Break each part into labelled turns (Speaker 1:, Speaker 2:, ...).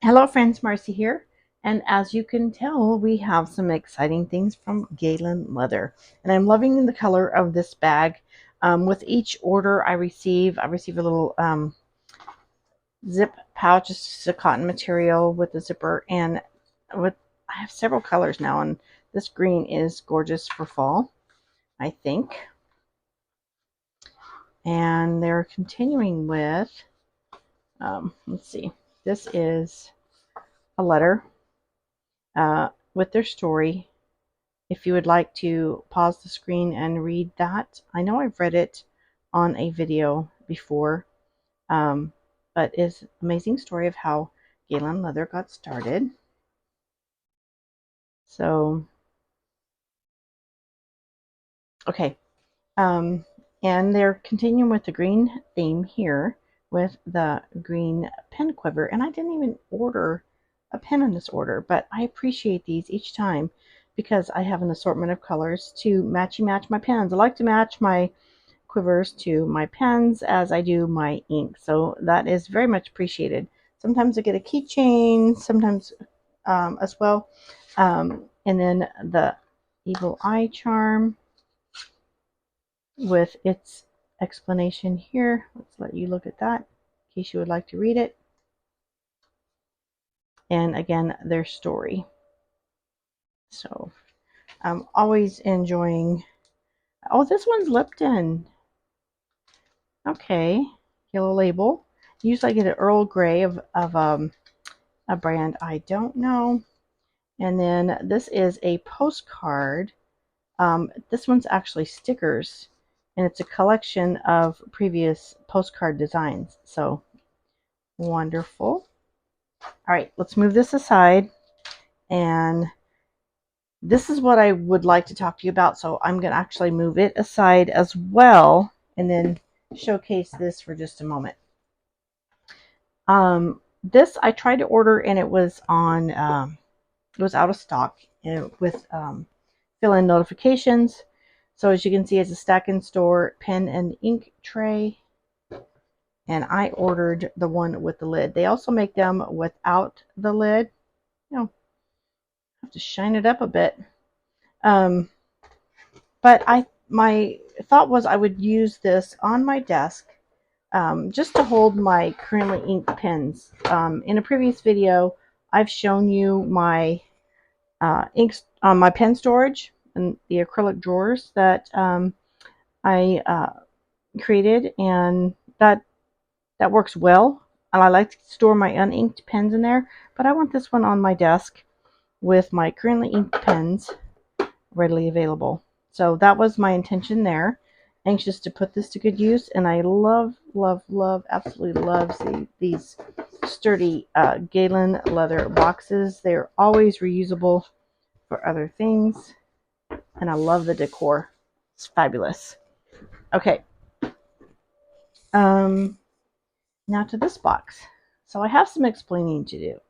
Speaker 1: Hello friends, Marcy here, and as you can tell we have some exciting things from Galen Leather, and I'm loving the color of this bag. With each order I receive a little zip pouch. It's just a cotton material with a zipper, and with I have several colors now, and this green is gorgeous for fall, I think. And they're continuing with let's see, this is a letter with their story. If you would like to pause the screen and read that, I know I've read it on a video before, but it's an amazing story of how Galen Leather got started. So, okay, and they're continuing with the green theme here with the green pen quiver, and I didn't even order a pen in this order, but I appreciate these each time because I have an assortment of colors to match my pens. I like to match my quivers to my pens as I do my ink, so that is very much appreciated. Sometimes I get a keychain, sometimes as well, and then the evil eye charm with its explanation here. Let's let you look at that in case you would like to read it. And again, their story. So I'm always enjoying. Oh, this one's Lipton. Okay, yellow label. Usually I get an Earl Grey of a brand I don't know. And then this is a postcard. This one's actually stickers, and it's a collection of previous postcard designs. So wonderful. All right, let's move this aside. And this is what I would like to talk to you about. So I'm going to actually move it aside as well and then showcase this for just a moment. This I tried to order, and it was on, it was out of stock with fill-in notifications. So as you can see, it's a stack in store pen and ink tray. And I ordered the one with the lid. They also make them without the lid. You know, have to shine it up a bit. But my thought was I would use this on my desk just to hold my currently inked pens. In a previous video, I've shown you my inks on my pen storage and the acrylic drawers that I created, and that works well. And I like to store my uninked pens in there, but I want this one on my desk with my currently inked pens readily available. So that was my intention there. Anxious to put this to good use, and I love, absolutely love these sturdy Galen leather boxes. They're always reusable for other things, and I love the decor. It's fabulous. Okay, now to this box. So I have some explaining to do.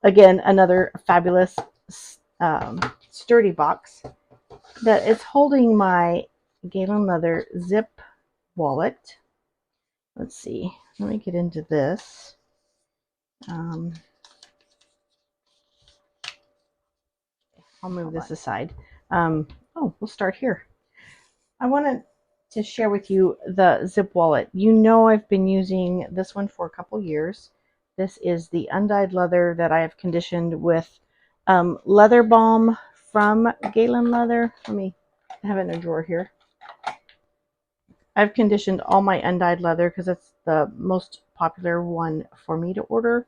Speaker 1: Again, another fabulous sturdy box that is holding my Galen Leather zip wallet. Let's see. Let me get into this. I'll move this aside. Oh, we'll start here. I wanted to share with you the zip wallet. You know I've been using this one for a couple years. This is the undyed leather that I have conditioned with leather balm from Galen Leather. Let me have it in a drawer here. I've conditioned all my undyed leather because it's the most popular one for me to order.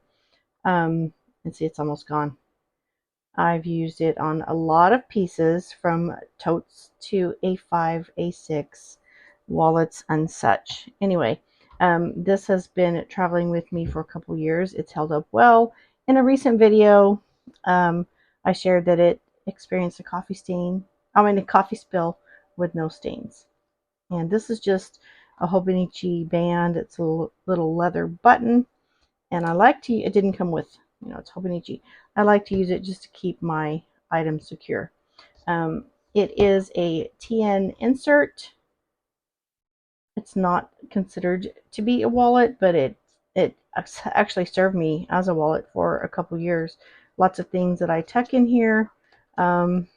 Speaker 1: And see, it's almost gone. I've used it on a lot of pieces, from totes to A5, A6, wallets, and such. Anyway, this has been traveling with me for a couple years. It's held up well. In a recent video, I shared that it experienced a coffee spill with no stains. And this is just a Hobonichi band. It's a little leather button, and I like to, it didn't come with, it's Hobonichi. I like to use it just to keep my items secure. It is a TN insert. It's not considered to be a wallet, but it actually served me as a wallet for a couple years. Lots of things that I tuck in here. Um,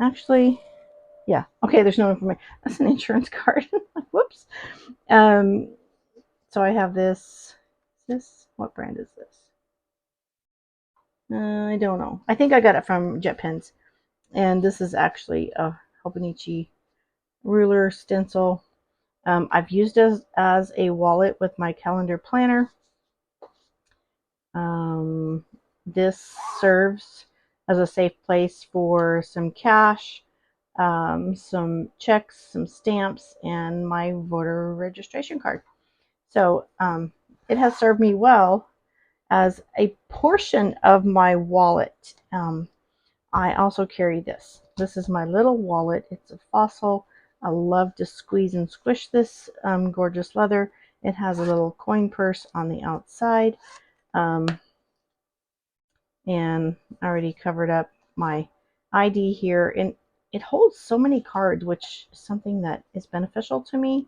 Speaker 1: actually, yeah. Okay, there's no information. That's an insurance card. Whoops. Um, so I have this. What brand is this? I don't know. I think I got it from JetPens. And this is actually a Hobonichi ruler stencil. I've used it as a wallet with my calendar planner. This serves as a safe place for some cash, some checks, some stamps, and my voter registration card. So it has served me well as a portion of my wallet. I also carry this. This is my little wallet. It's a Fossil. I love to squeeze and squish this gorgeous leather. It has a little coin purse on the outside. And I already covered up my ID here. And it holds so many cards, which is something that is beneficial to me.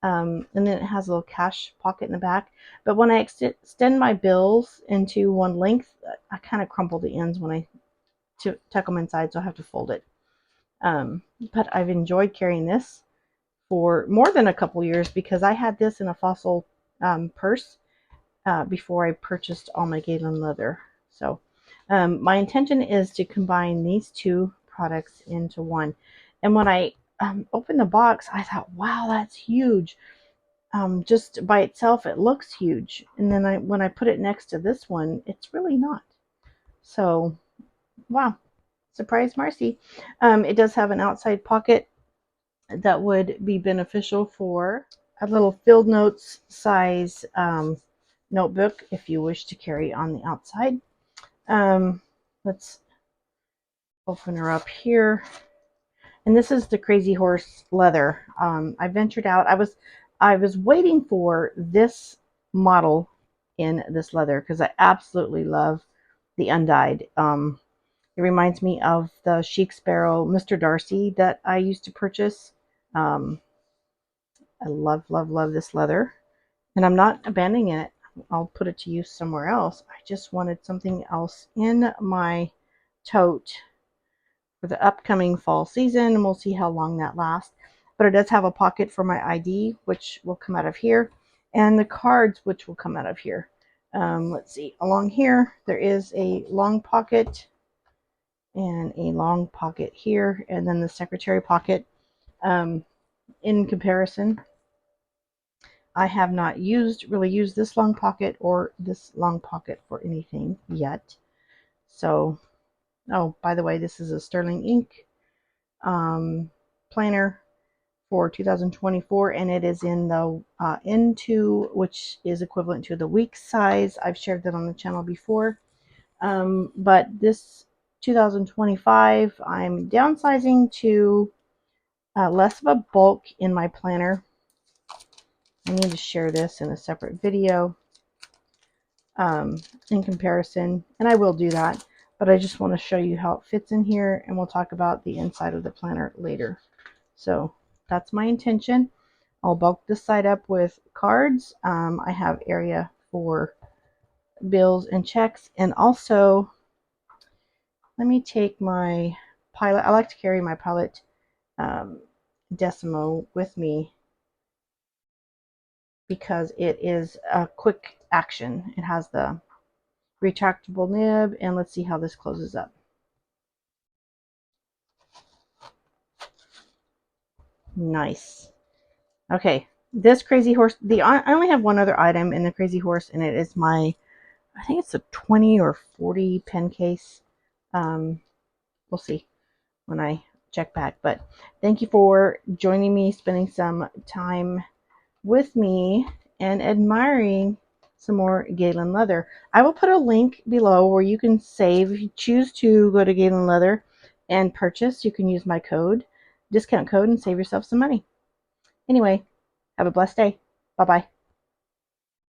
Speaker 1: And then it has a little cash pocket in the back. But when I extend my bills into one length, I kind of crumple the ends when I tuck them inside, so I have to fold it. But I've enjoyed carrying this for more than a couple years because I had this in a Fossil purse before I purchased all my Galen leather. So my intention is to combine these two products into one. And when I opened the box, I thought, wow, that's huge. Just by itself, it looks huge. And then when I put it next to this one, it's really not. So, wow. Surprise Marcy. It does have an outside pocket that would be beneficial for a little field notes size notebook if you wish to carry on the outside. Let's open her up here. And this is the Crazy Horse leather. I ventured out. I was waiting for this model in this leather because I absolutely love the undyed. It reminds me of the Chic Sparrow Mr. Darcy that I used to purchase. I love, love, love this leather. And I'm not abandoning it. I'll put it to use somewhere else. I just wanted something else in my tote for the upcoming fall season, and we'll see how long that lasts. But it does have a pocket for my ID, which will come out of here, and the cards, which will come out of here. Let's see. Along here, there is a long pocket and a long pocket here, and then the secretary pocket. In comparison, I have not really used this long pocket or this long pocket for anything yet. So, oh, by the way, this is a sterling ink planner for 2024, and it is in the N2, which is equivalent to the week size. I've shared that on the channel before. But this 2025, I'm downsizing to less of a bulk in my planner. I need to share this in a separate video in comparison, and I will do that, but I just want to show you how it fits in here, and we'll talk about the inside of the planner later. So that's my intention. I'll bulk this side up with cards. I have area for bills and checks, and also let me take my Pilot. I like to carry my Pilot Decimo with me because it is a quick action. It has the retractable nib, and let's see how this closes up. Nice. Okay, this Crazy Horse, I only have one other item in the Crazy Horse, and it is my, I think it's a 20 or 40 pen case. We'll see when I check back, but thank you for joining me, spending some time with me and admiring some more Galen leather. I will put a link below where you can save. If you choose to go to Galen Leather and purchase, you can use my discount code, and save yourself some money. Anyway, have a blessed day. Bye-bye.